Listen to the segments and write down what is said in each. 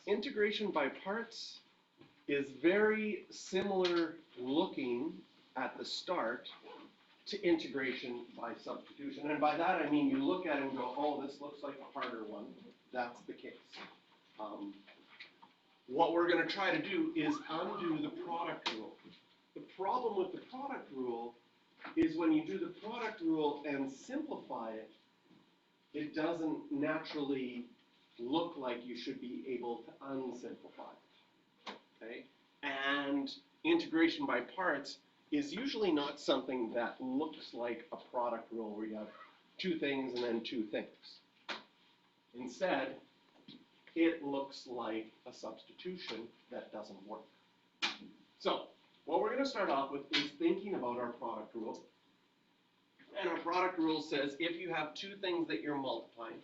Integration by parts is very similar looking at the start to integration by substitution. And by that I mean you look at it and go, oh, this looks like a harder one. That's the case. What we're going to try to do is undo the product rule. The problem with the product rule is when you do the product rule and simplify it, it doesn't naturally look like you should be able to unsimplify it. Okay? And integration by parts is usually not something that looks like a product rule where you have two things and then two things. Instead, it looks like a substitution that doesn't work. So, what we're going to start off with is thinking about our product rule. And our product rule says if you have two things that you're multiplying,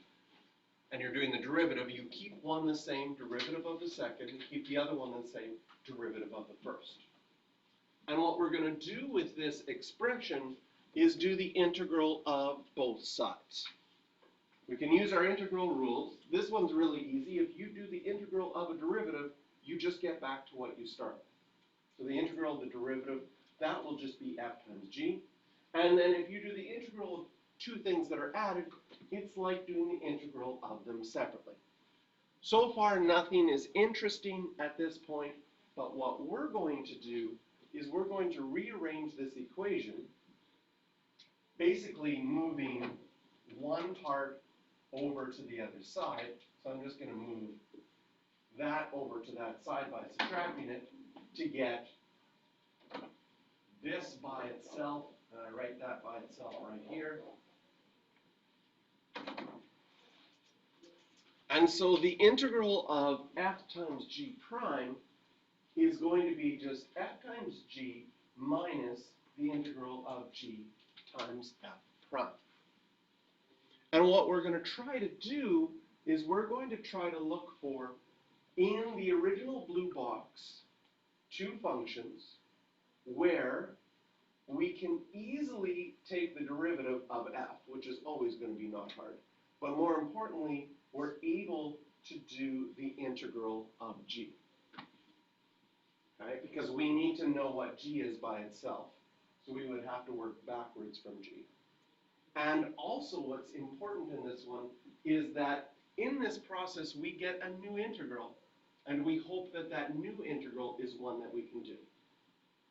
and you're doing the derivative, you keep one the same, derivative of the second, and keep the other one the same, derivative of the first. And what we're going to do with this expression is do the integral of both sides. We can use our integral rules. This one's really easy. If you do the integral of a derivative, you just get back to what you started with. So the integral of the derivative, that will just be f times g. And then if you do the integral of two things that are added, it's like doing the integral of them separately. So far, nothing is interesting at this point, but what we're going to do is we're going to rearrange this equation, basically moving one part over to the other side. So I'm just going to move that over to that side by subtracting it to get this by itself, and I write that by itself right here. And so the integral of f times g prime is going to be just f times g minus the integral of g times f prime. And what we're going to try to do is we're going to try to look for, in the original blue box, two functions where we can easily take the derivative of f, which is always going to be not hard. But more importantly, we're able to do the integral of g. Okay? Because we need to know what g is by itself. So we would have to work backwards from g. And also what's important in this one is that in this process we get a new integral. And we hope that that new integral is one that we can do.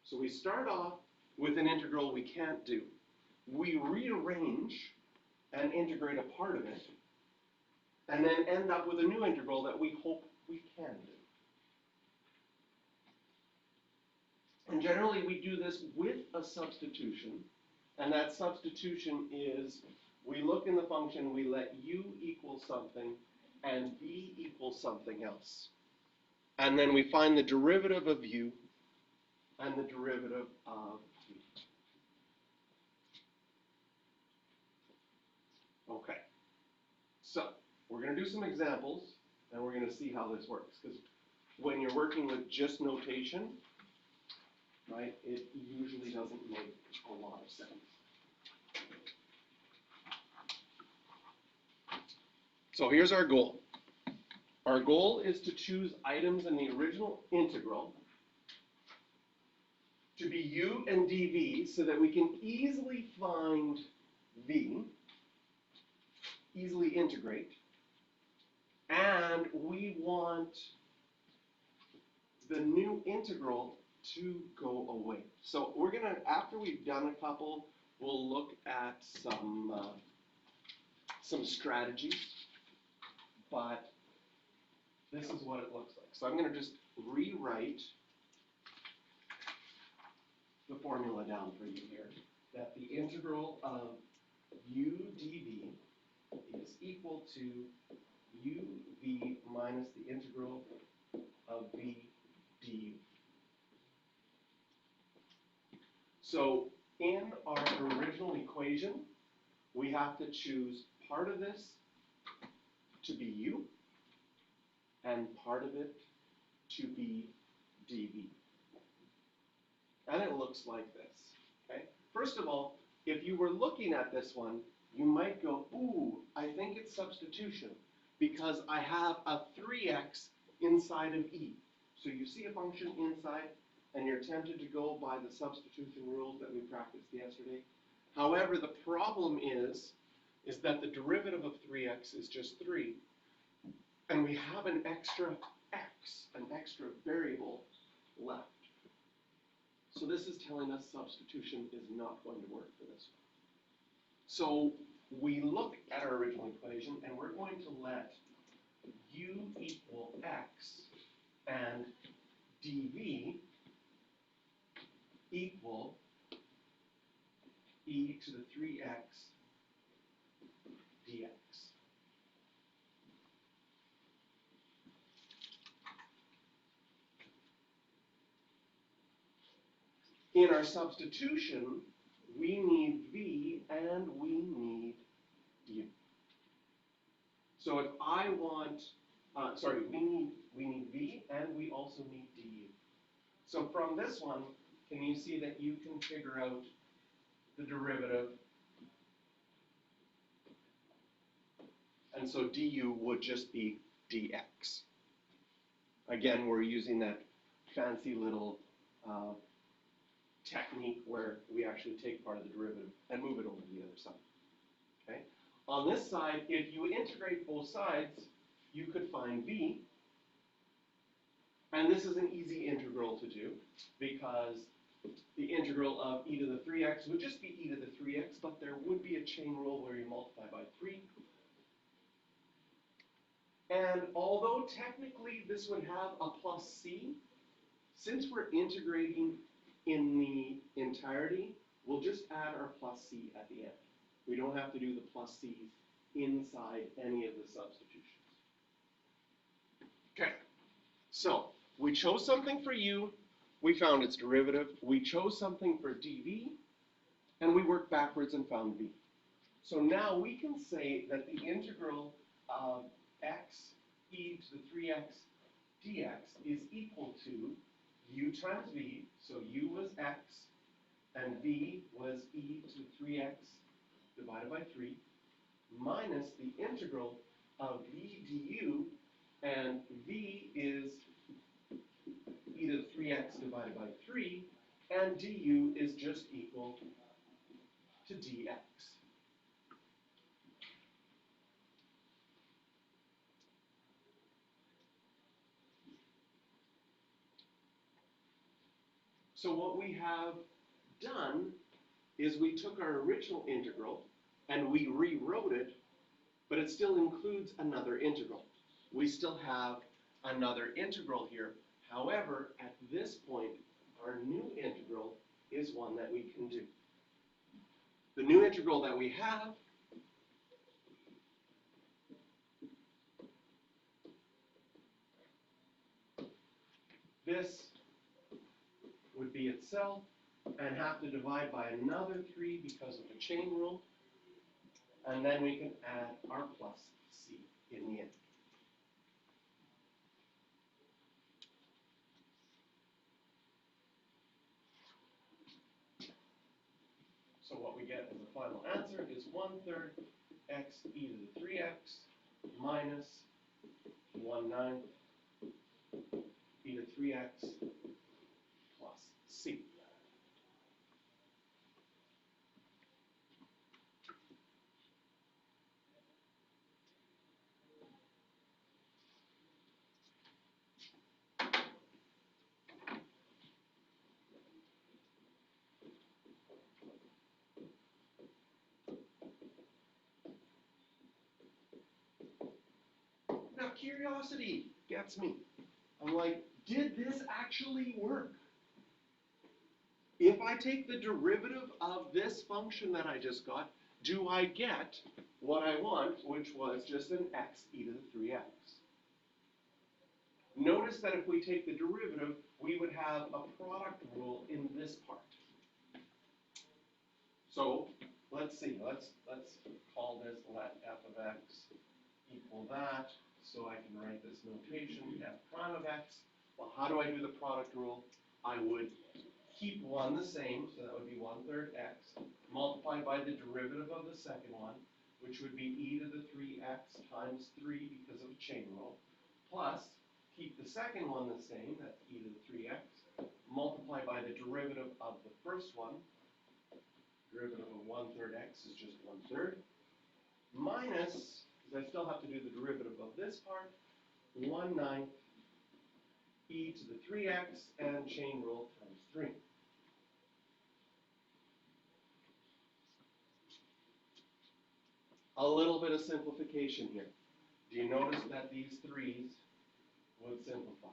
So we start off with an integral we can't do. We rearrange and integrate a part of it, and then end up with a new integral that we hope we can do. And generally we do this with a substitution, and that substitution is we look in the function, we let u equal something and b equal something else. And then we find the derivative of u and the derivative of v. Okay, so we're going to do some examples, and we're going to see how this works. Because when you're working with just notation, right, it usually doesn't make a lot of sense. So here's our goal. Our goal is to choose items in the original integral to be u and dv so that we can easily find v, easily integrate, and we want the new integral to go away. So we're going to, after we've done a couple, we'll look at some strategies, but this is what it looks like. So I'm going to just rewrite the formula down for you here, that the integral of u dv is equal to uv minus the integral of v du. So in our original equation, we have to choose part of this to be u and part of it to be dv. And it looks like this. Okay? First of all, if you were looking at this one, you might go, ooh, I think it's substitution because I have a 3x inside of e. So you see a function inside, and you're tempted to go by the substitution rules that we practiced yesterday. However, the problem is that the derivative of 3x is just 3, and we have an extra x, an extra variable left. So this is telling us substitution is not going to work for this one. So we look at our original equation, and we're going to let u equal x and dv equal e to the 3x dx. In our substitution, we need v and we need u. So if I want, we need v and we also need du. So from this one, can you see that you can figure out the derivative? And so du would just be dx. Again, we're using that fancy little technique where we actually take part of the derivative and move it over to the other side. Okay? On this side, if you integrate both sides, you could find v. And this is an easy integral to do because the integral of e to the 3x would just be e to the 3x, but there would be a chain rule where you multiply by 3. And although technically this would have a plus c, since we're integrating in the entirety, we'll just add our plus c at the end. We don't have to do the plus c's inside any of the substitutions. Okay, so we chose something for u, we found its derivative. We chose something for dv, and we worked backwards and found v. So now we can say that the integral of x e to the 3x dx is equal to u times v, so u was x, and v was e to the 3x divided by 3, minus the integral of v du, and v is e to the 3x divided by 3, and du is just equal to dx. So what we have done is we took our original integral and we rewrote it, but it still includes another integral. We still have another integral here. However, at this point, our new integral is one that we can do. The new integral that we have this would be itself and have to divide by another 3 because of the chain rule, and then we can add our plus c in the end. So what we get as a final answer is 1/3 x e to the 3x minus 1/9 e to 3x plus c. Now curiosity gets me. I'm like, did this actually work? If I take the derivative of this function that I just got, do I get what I want, which was just an x e to the 3x? Notice that if we take the derivative, we would have a product rule in this part. So let's see, let's call this let f of x equal that, so I can write this notation, f prime of x. Well, how do I do the product rule? I would keep one the same, so that would be 1/3 x, multiplied by the derivative of the second one, which would be e to the 3x times 3 because of a chain rule, plus keep the second one the same, that's e to the 3x, multiply by the derivative of the first one. Derivative of 1/3 x is just 1/3, minus, because I still have to do the derivative of this part, 1/9 e to the 3x, and chain rule times 3. A little bit of simplification here. Do you notice that these 3's would simplify?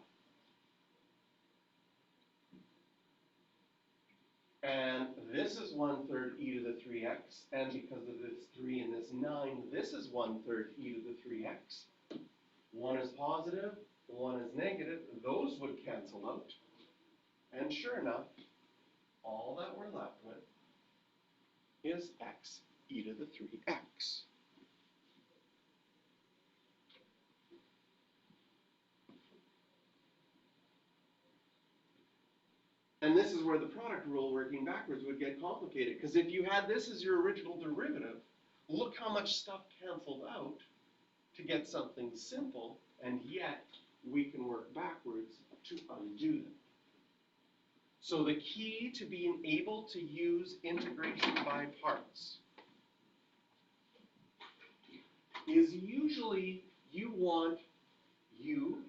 And this is 1/3 e to the 3x, and because of this 3 and this 9, this is 1/3 e to the 3x. One is positive, one is negative, those would cancel out. And sure enough, all that we're left with is x e to the 3x. And this is where the product rule working backwards would get complicated, because if you had this as your original derivative, look how much stuff canceled out to get something simple, and yet we can work backwards to undo them. So the key to being able to use integration by parts is usually you want u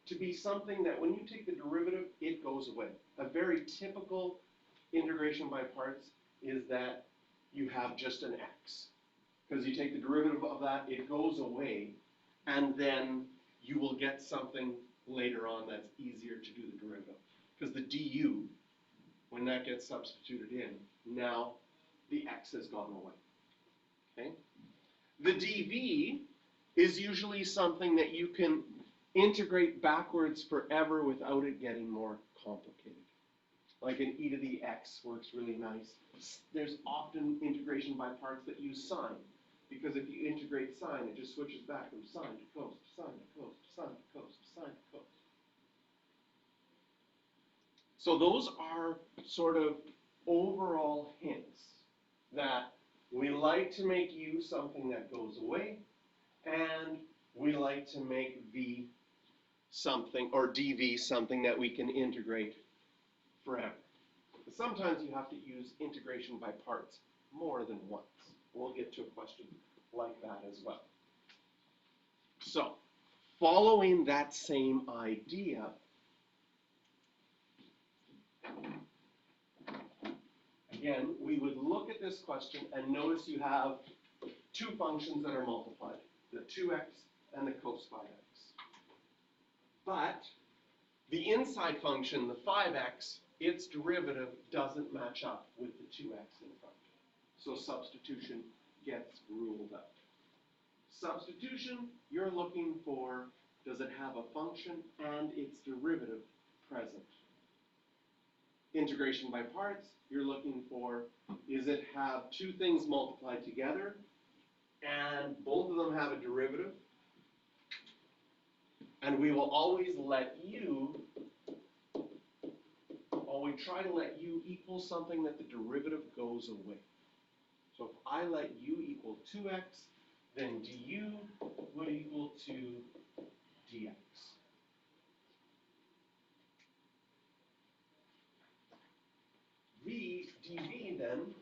to be something that when you take the derivative, it goes away. A very typical integration by parts is that you have just an x. Because you take the derivative of that, it goes away, and then you will get something later on that's easier to do the derivative. Because the du, when that gets substituted in, now the x has gone away. Okay? The dv is usually something that you can integrate backwards forever without it getting more complicated. Like an e to the x works really nice. There's often integration by parts that use sine, because if you integrate sine, it just switches back from sine to cos, to sine to cos, to sine to cos, to sine to cos. So those are sort of overall hints that we like to make u something that goes away, and we like to make v something, or dv something that we can integrate forever. But sometimes you have to use integration by parts more than once. We'll get to a question like that as well. So, following that same idea, again, we would look at this question and notice you have two functions that are multiplied, the 2x and the cos 5x. But the inside function, the 5x, its derivative doesn't match up with the 2x in front. So substitution gets ruled out. Substitution, you're looking for, does it have a function and its derivative present? Integration by parts, you're looking for, is it have two things multiplied together and both of them have a derivative? And we will always let u, or we try to let u equal something that the derivative goes away. So if I let u equal 2x, then du would equal to dx. dv then,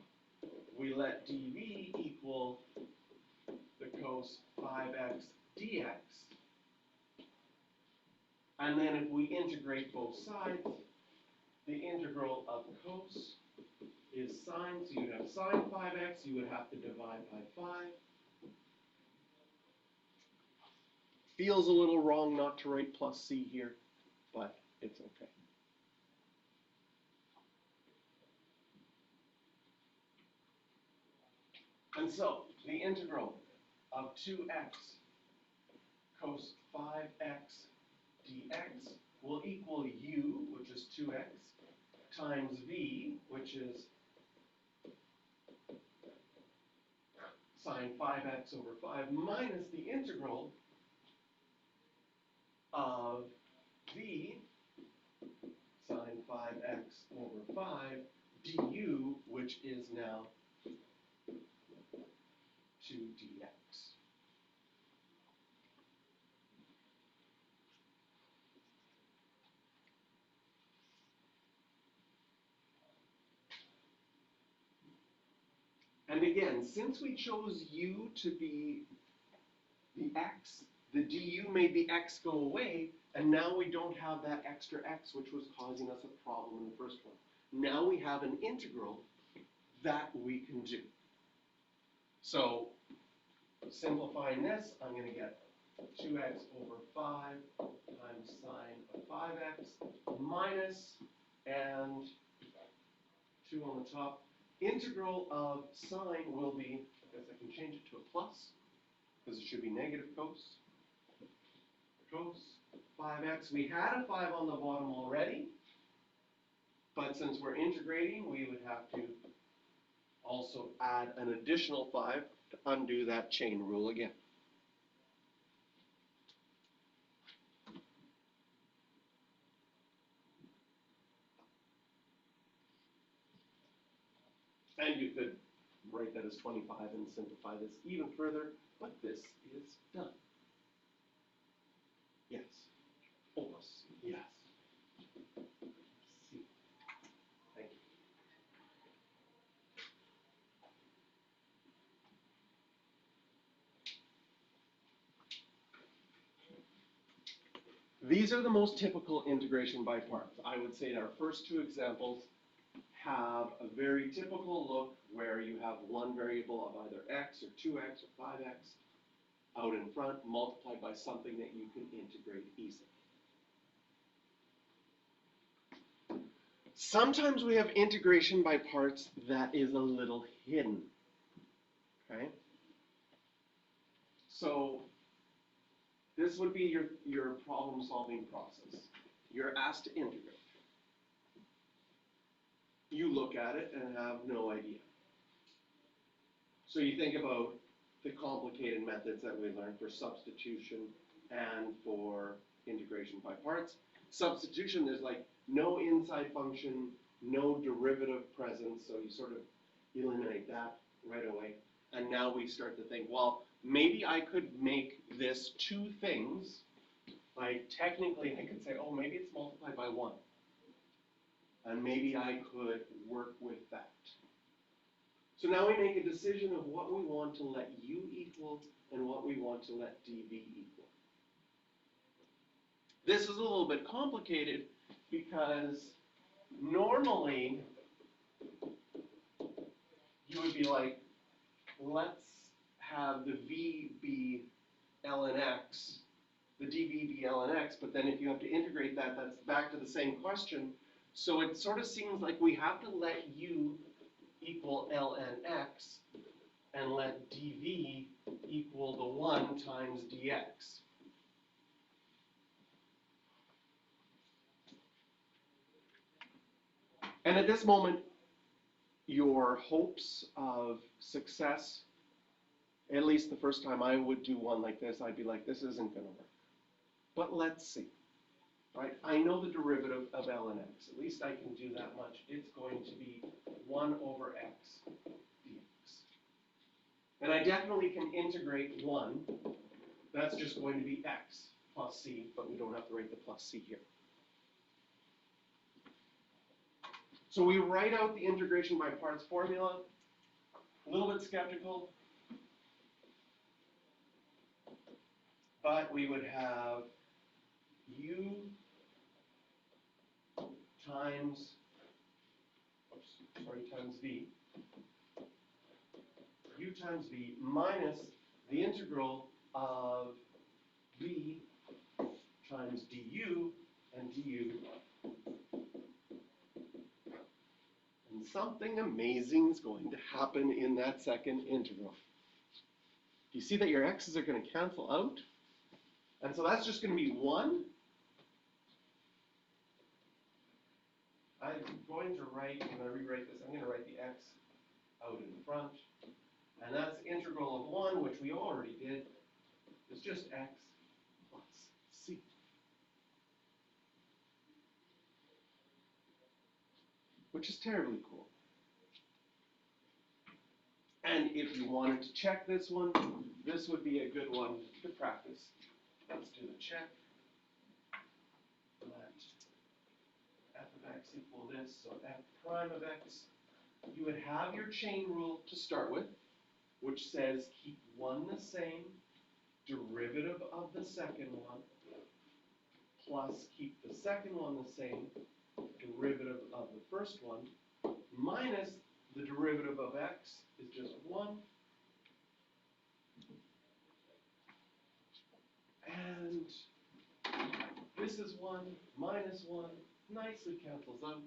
we let dv equal the cos 5x dx. And then if we integrate both sides, the integral of cos is sine, so you'd have sine 5x, you would have to divide by 5. Feels a little wrong not to write plus c here, but it's okay. And so, the integral of 2x cos 5x dx will equal u, which is 2x, times v, which is sine 5x over 5, minus the integral of v sine 5x over 5 du, which is now 2dx. And again, since we chose u to be the x, the du made the x go away, and now we don't have that extra x which was causing us a problem in the first one. Now we have an integral that we can do. So, simplifying this, I'm going to get 2x over 5 times sine of 5x minus, and 2 on the top. Integral of sine will be, I guess I can change it to a plus, because it should be negative cos. Cos 5x. We had a 5 on the bottom already, but since we're integrating, we would have to also add an additional 5 to undo that chain rule again. And you could write that as 25 and simplify this even further, but this is done. Yes. Almost. Yes. See. Thank you. These are the most typical integration by parts. I would say our first two examples have a very typical look where you have one variable of either x or 2x or 5x out in front multiplied by something that you can integrate easily. Sometimes we have integration by parts that is a little hidden, okay? So this would be your problem-solving process. You're asked to integrate. You look at it and have no idea. So you think about the complicated methods that we learned for substitution and for integration by parts. Substitution, there's like no inside function, no derivative present, so you sort of eliminate that right away. And now we start to think, well, maybe I could make this two things. Like technically I could say, oh, maybe it's multiplied by 1. And maybe I could work with that. So now we make a decision of what we want to let u equal and what we want to let dv equal. This is a little bit complicated because normally you would be like, let's have the v be ln x, the dv be ln x, but then if you have to integrate that, that's back to the same question. So it sort of seems like we have to let u equal ln x and let dv equal the 1 times dx. And at this moment, your hopes of success, at least the first time I would do one like this, I'd be like, this isn't going to work. But let's see. Right? I know the derivative of ln x. At least I can do that much. It's going to be 1 over x dx. And I definitely can integrate 1. That's just going to be x plus c, but we don't have to write the plus c here. So we write out the integration by parts formula. A little bit skeptical. But we would have u times v. U times v minus the integral of v times du and du. And something amazing is going to happen in that second integral. You see that your x's are going to cancel out? And so that's just going to be 1. I'm going to write, when I rewrite this, I'm going to write the x out in front. And that's the integral of 1, which we already did. It's just x plus c. Which is terribly cool. And if you wanted to check this one, this would be a good one to practice. Let's do the check. Let f of x equal this, so f prime of x you would have your chain rule to start with, which says keep one the same, derivative of the second one, plus keep the second one the same, derivative of the first one, minus the derivative of x is just 1. And this is 1 minus 1, nicely cancels out,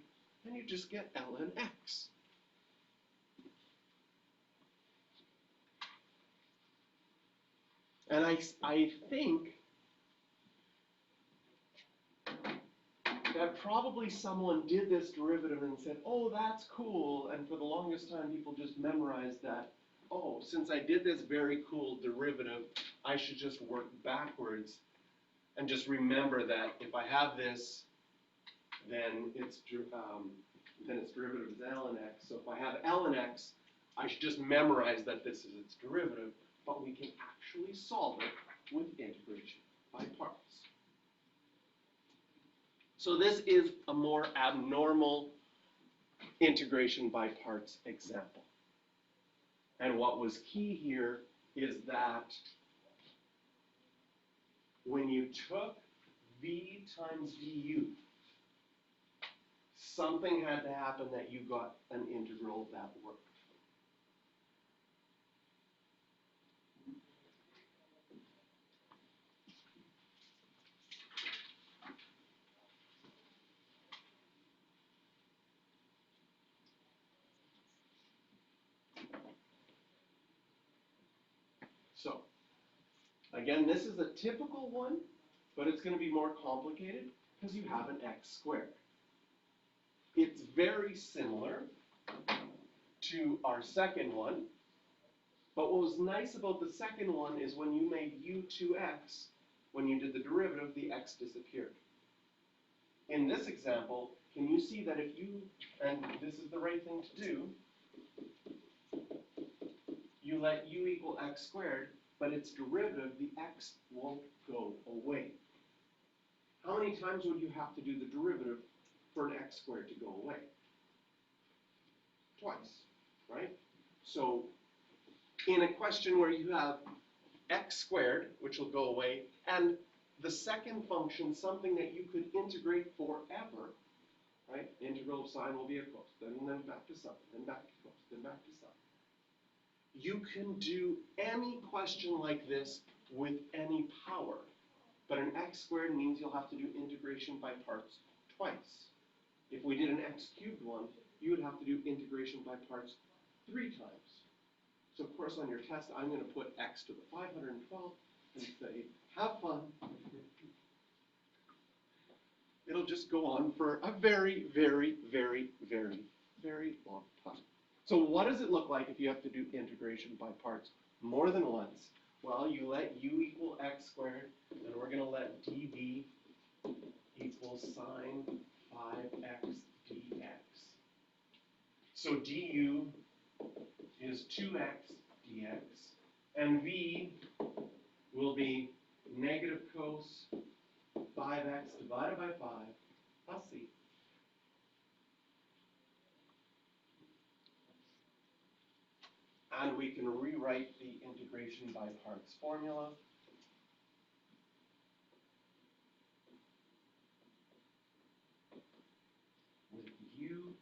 and you just get ln x. And I think that probably someone did this derivative and said, oh, that's cool, and for the longest time people just memorized that, oh, since I did this very cool derivative, I should just work backwards and just remember that if I have this, then its derivative is ln x. So if I have ln x, I should just memorize that this is its derivative, but we can actually solve it with integration by parts. So this is a more abnormal integration by parts example. And what was key here is that when you took v times du, something had to happen that you got an integral that worked. So, again, this is a typical one, but it's going to be more complicated because you have an x squared. It's very similar to our second one, but what was nice about the second one is when you made u2x, when you did the derivative, the x disappeared. In this example, can you see that if you, and this is the right thing to do, you let u equal x squared, but its derivative, the x won't go away. How many times would you have to do the derivative for an x squared to go away? Twice, right? So in a question where you have x squared, which will go away, and the second function, something that you could integrate forever, right? Integral of sine will be a cos, then back to sine, then back to cos, then back to sine. You can do any question like this with any power, but an x squared means you'll have to do integration by parts twice. If we did an x cubed one, you would have to do integration by parts 3 times. So of course on your test, I'm going to put x to the 512 and say, have fun. It'll just go on for a very, very, very, very, very long time. So what does it look like if you have to do integration by parts more than once? Well, you let u equal x squared, and we're going to let dv equal sine 5x dx. So du is 2x dx, and v will be negative cos 5x divided by 5 plus c. And we can rewrite the integration by parts formula. With u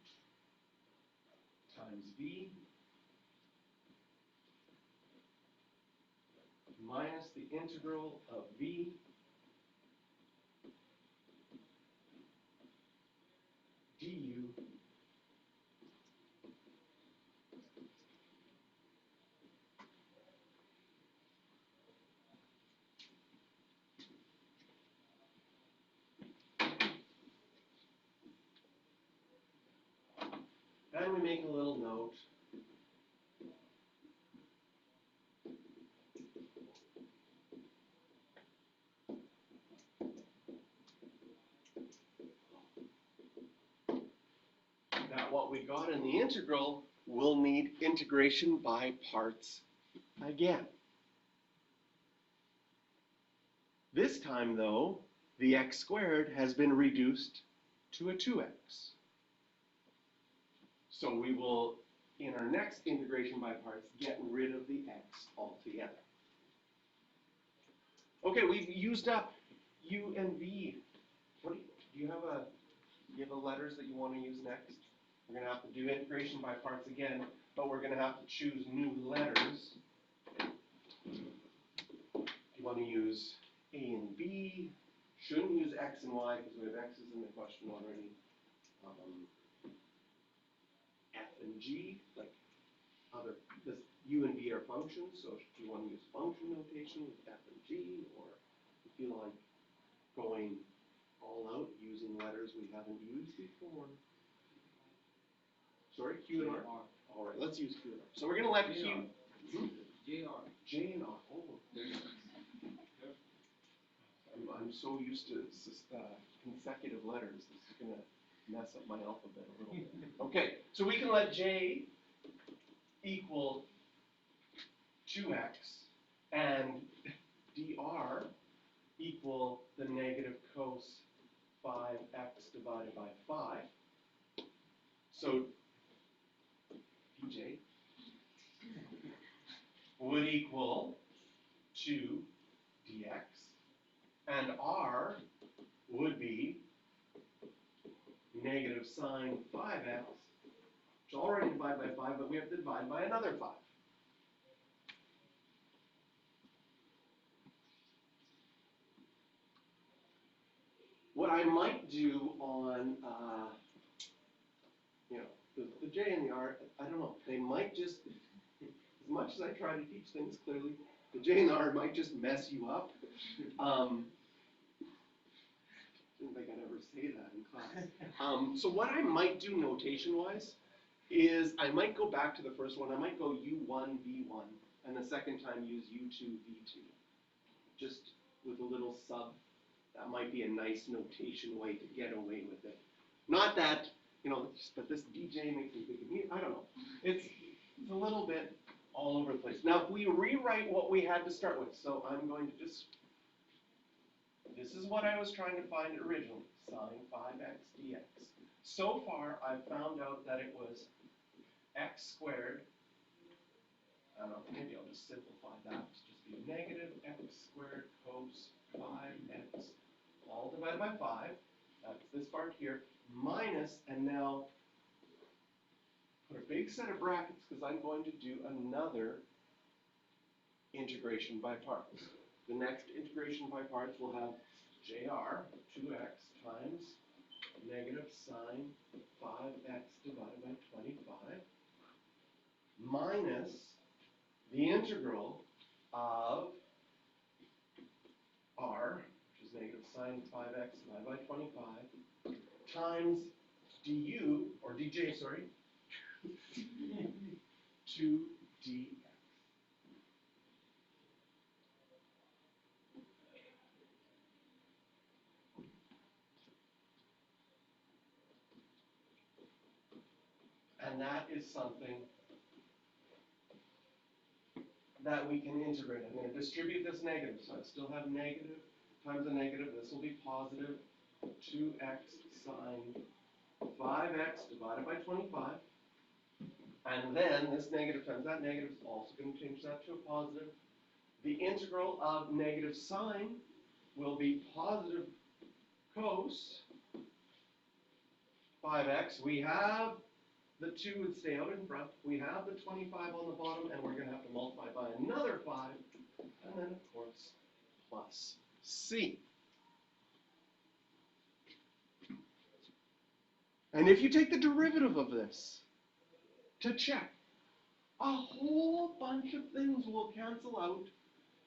times v minus the integral of v du and we make a little note. That what we got in the integral will need integration by parts again. This time, though, the x squared has been reduced to a 2x. So we will in our next integration by parts, get rid of the x altogether. Okay, we've used up u and v. What do you have a letters that you want to use next? We're going to have to do integration by parts again, but we're going to have to choose new letters. You want to use a and b. Shouldn't use x and y because we have x's in the question already. F and g, like this u and v are functions, so if you want to use function notation with f and g, or you feel like going all out using letters we haven't used before. Sorry, Q and R? All right, let's use Q and R. So we're going to let Q. J and R. Oh. I'm so used to consecutive letters. This is going to mess up my alphabet a little bit. Okay, so we can let J equal 2x and dr equal the negative cos 5x divided by 5. So dj would equal 2 dx, and r would be negative sine 5x, which already divided by 5, but we have to divide by another 5. What I might do on, the J and the R, I don't know, they might just, as much as I try to teach things clearly, the J and the R might just mess you up. Didn't think I'd ever say that in class. So what I might do notation-wise is I might go back to the first one. I might go U1, V1, and the second time use U2, V2. Just with a little sub. That might be a nice notation way to get away with it. Not that, but this DJ makes me think of, I don't know. It's a little bit all over the place. Now, if we rewrite what we had to start with, so I'm going to just, this is what I was trying to find originally, sine 5x dx. So far, I've found out that it was x squared, I don't know, maybe I'll just simplify that, it's just be negative x squared cos 5x, all divided by 5, that's this part here, minus, and now put a big set of brackets because I'm going to do another integration by parts. The next integration by parts will have JR, 2x times negative sine 5x divided by 25 minus the integral of R, which is negative sine 5x divided by 25, times du, or dj, sorry, 2dx. And that is something that we can integrate. I'm going to distribute this negative, so I still have negative times a negative. This will be positive 2x sine 5x divided by 25. And then this negative times that negative is also going to change that to a positive. The integral of negative sine will be positive cos 5x. We have the 2 would stay out in front. We have the 25 on the bottom, and we're going to have to multiply by another 5. And then, of course, plus c. And if you take the derivative of this to check, a whole bunch of things will cancel out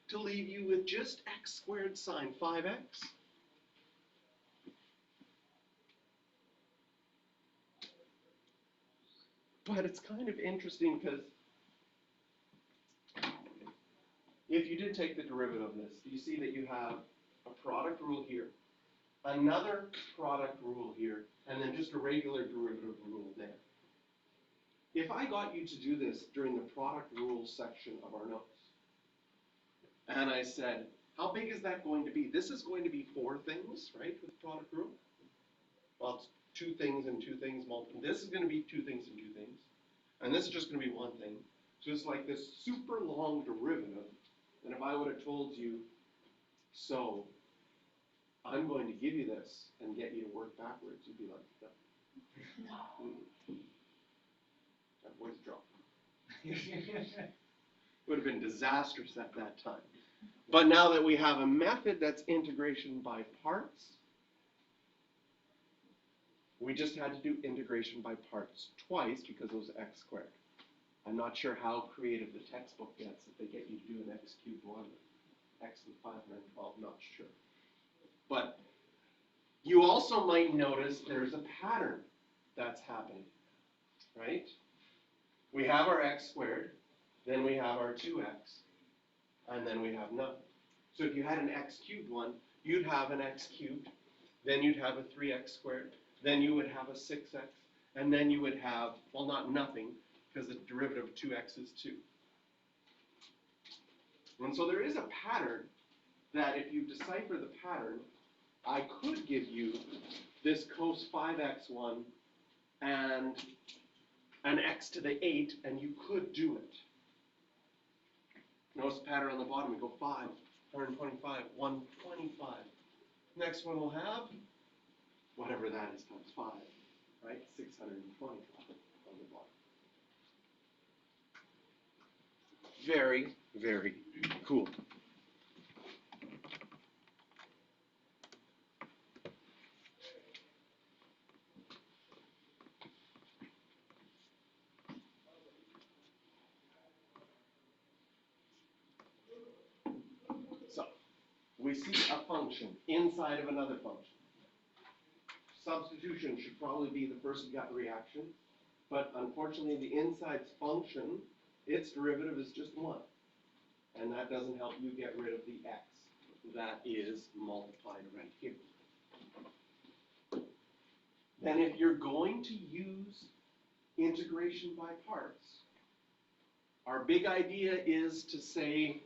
to leave you with just x squared sine 5x. But it's kind of interesting because if you did take the derivative of this, you see that you have a product rule here, another product rule here, and then just a regular derivative rule there. If I got you to do this during the product rule section of our notes, and I said, how big is that going to be? This is going to be 4 things, right, with product rule? Well, it's 2 things and 2 things multiplied. This is going to be 2 things and 2 things. And this is just going to be one thing. So it's like this super long derivative. And if I would have told you, so I'm going to give you this and get you to work backwards, you'd be like, no. That voice drop. Would have been disastrous at that time. But now that we have a method that's integration by parts, we just had to do integration by parts twice because it was x squared. I'm not sure how creative the textbook gets if they get you to do an x cubed one, x and 512, not sure. But you also might notice there's a pattern that's happening, right? We have our x squared, then we have our 2x, and then we have nothing. So if you had an x cubed one, you'd have an x cubed, then you'd have a 3x squared, then you would have a 6x, and then you would have, well, not nothing, because the derivative of 2x is 2. And so there is a pattern that if you decipher the pattern, I could give you this cos 5x1 and an x to the 8, and you could do it. Notice the pattern on the bottom. We go 5, 125, 125. Next one we'll have whatever that is times 5, right? 625 on the bottom. Very, very cool. So, we see a function inside of another function. Substitution should probably be the first gut reaction, but unfortunately the inside's function, its derivative is just 1. And that doesn't help you get rid of the x that is multiplied right here. Then if you're going to use integration by parts, our big idea is to say,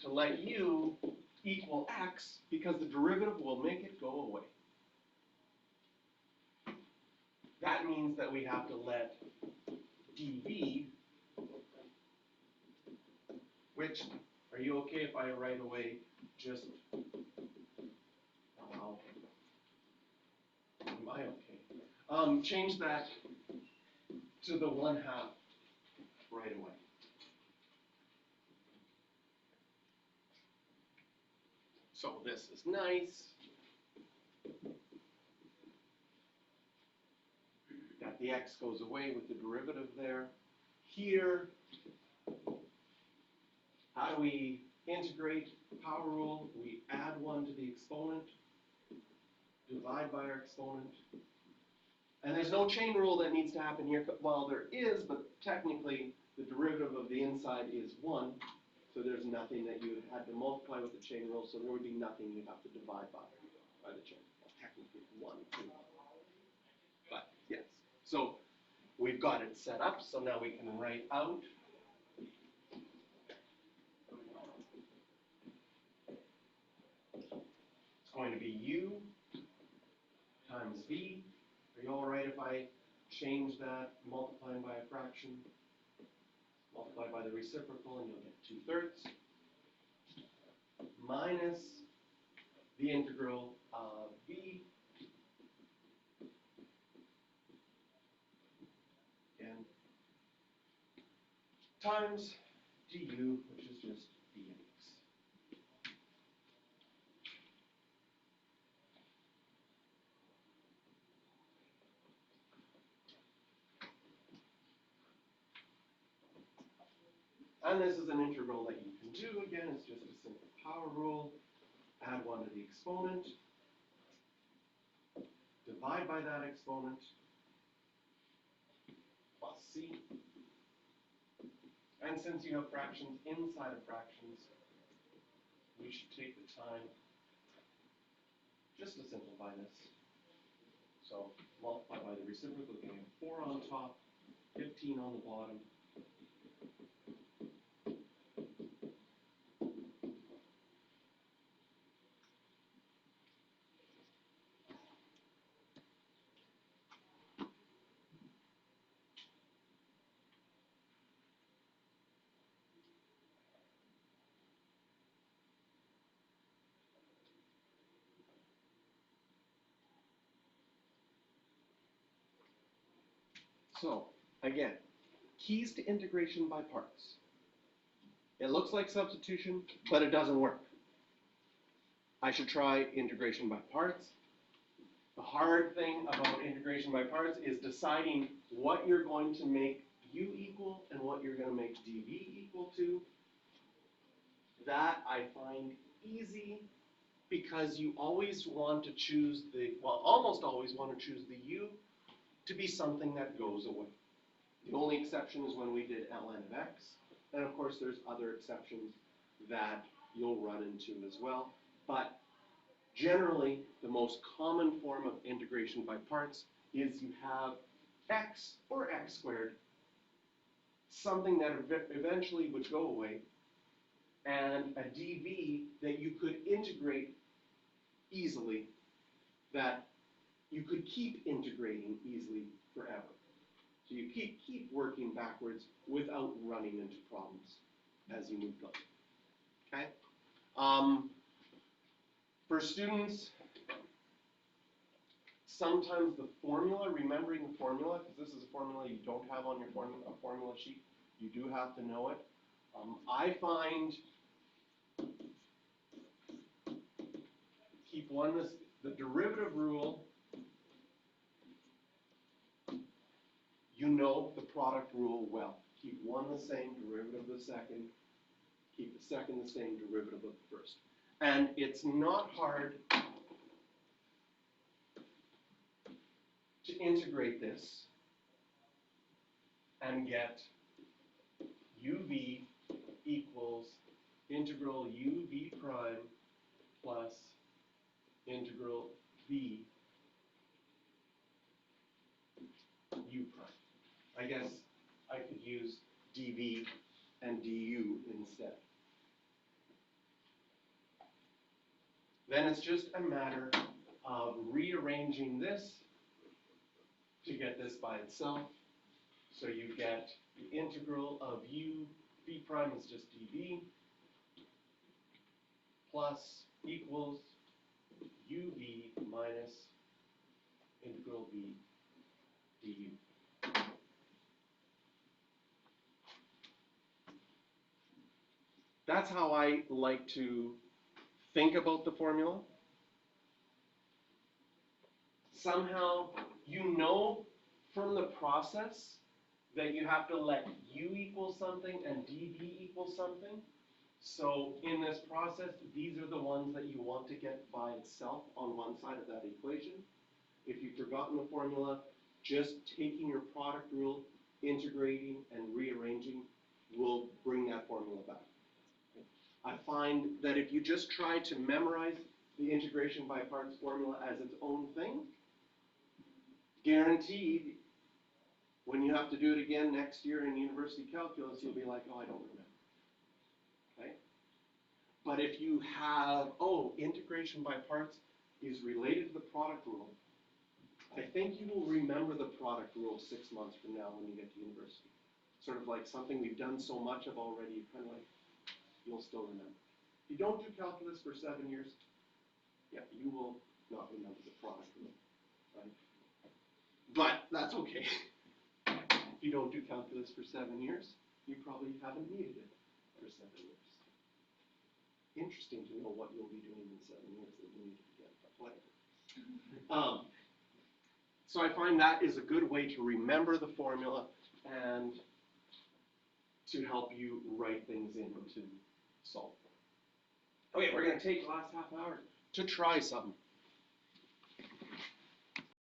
to let u equal x, because the derivative will make it go away. That means that we have to let dv, which, are you okay if I right away just, am I okay? Change that to the 1/2 right away. So this is nice. That the x goes away with the derivative there. Here, how do we integrate power rule? We add 1 to the exponent, divide by our exponent. And there's no chain rule that needs to happen here. Well, there is, but technically the derivative of the inside is 1. So there's nothing that you had to multiply with the chain rule, so there would be nothing you'd have to divide by the chain. Well, technically 1, 2. But yes. So we've got it set up, so now we can write out it's going to be u times v. Are you all right if I change that, multiplying by a fraction? Multiply by the reciprocal, and you'll get 2/3 minus the integral of v again times du, which is just dx. And this is an integral that you can do. Again, it's just a simple power rule. Add 1 to the exponent. Divide by that exponent. Plus c. And since you have fractions inside of fractions, we should take the time just to simplify this. So multiply by the reciprocal, getting 4 on top, 15 on the bottom. So, again, keys to integration by parts. It looks like substitution, but it doesn't work. I should try integration by parts. The hard thing about integration by parts is deciding what you're going to make u equal and what you're going to make dv equal to. That I find easy because you always want to choose almost always want to choose the u to be something that goes away. The only exception is when we did ln of x, and of course there's other exceptions that you'll run into as well. But generally, the most common form of integration by parts is you have x or x squared, something that eventually would go away, and a dv that you could integrate easily, that you could keep integrating easily forever. So you keep working backwards without running into problems as you move on. Okay? For students, sometimes the formula, remembering the formula, because this is a formula you don't have on your formula sheet, you do have to know it. I find, keep the derivative rule, you know the product rule well. Keep one the same, derivative of the second. Keep the second the same, derivative of the first. And it's not hard to integrate this and get uv equals integral uv prime plus integral v u prime. I guess I could use dv and du instead. Then it's just a matter of rearranging this to get this by itself. So you get the integral of u, v prime is just dv, plus equals uv minus integral v du. That's how I like to think about the formula. Somehow, you know from the process that you have to let u equal something and dv equal something. So in this process, these are the ones that you want to get by itself on one side of that equation. If you've forgotten the formula, just taking your product rule, integrating and rearranging will bring that formula back. I find that if you just try to memorize the integration by parts formula as its own thing, guaranteed, when you have to do it again next year in university calculus, you'll be like, oh, I don't remember. Okay? But if you have, integration by parts is related to the product rule, I think you will remember the product rule 6 months from now when you get to university. Sort of like something we've done so much of already, kind of like, you'll still remember. If you don't do calculus for 7 years, yeah, you will not remember the product rule, right? But that's okay. If you don't do calculus for 7 years, you probably haven't needed it for 7 years. Interesting to know what you'll be doing in 7 years that you need to forget, but whatever. So I find that is a good way to remember the formula and to help you write things in to solve. Okay, we're going to take the last half hour to try something.